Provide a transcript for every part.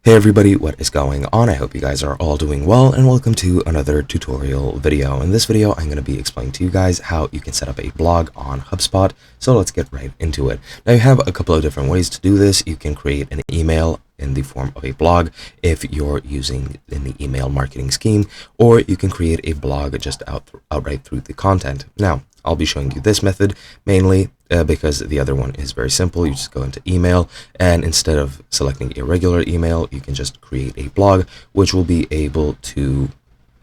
Hey everybody, what is going on? I hope you guys are all doing well, and welcome to another tutorial video. In this video, I'm going to be explaining to you guys how you can set up a blog on HubSpot. So let's get right into it. Now you have a couple of different ways to do this. You can create an email in the form of a blog if you're using in the email marketing scheme, or you can create a blog just outright through the content. Now, I'll be showing you this method mainly because the other one is very simple. You just go into email, and instead of selecting a regular email, you can just create a blog, which will be able to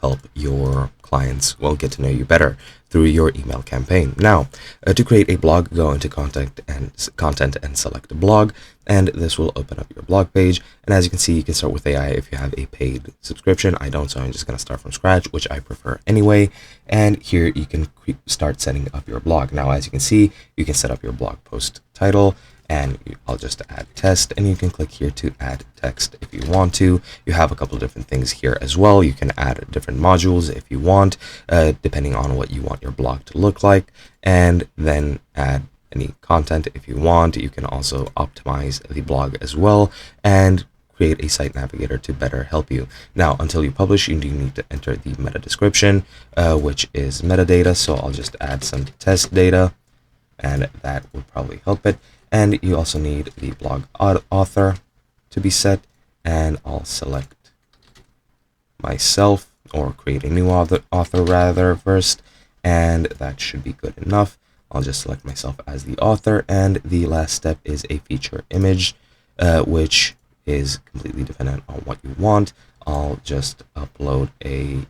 help your clients, well, get to know you better through your email campaign. Now, to create a blog, go into content and select a blog, and this will open up your blog page. And as you can see, you can start with AI if you have a paid subscription. I don't, so I'm just going to start from scratch, which I prefer anyway. And here you can start setting up your blog. Now, as you can see, you can set up your blog post title, and I'll just add test, and you can click here to add text if you want to. You have a couple of different things here as well. You can add different modules if you want, depending on what you want your blog to look like, and then add any content if you want. You can also optimize the blog as well and create a site navigator to better help you. Now, until you publish, you do need to enter the meta description, which is metadata. So I'll just add some test data, and that will probably help it. And you also need the blog author to be set, and I'll select myself, or create a new author rather first, and that should be good enough. I'll just select myself as the author, and the last step is a feature image, which is completely dependent on what you want. I'll just upload a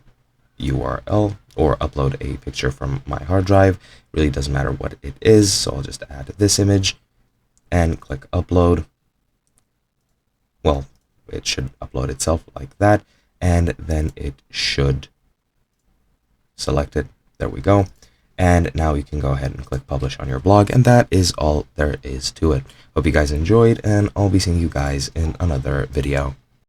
URL or upload a picture from my hard drive. Really doesn't matter what it is, so I'll just add this image and click upload. Well, it should upload itself like that, and then it should select it. There we go. And now you can go ahead and click publish on your blog, and that is all there is to it. Hope you guys enjoyed, and I'll be seeing you guys in another video.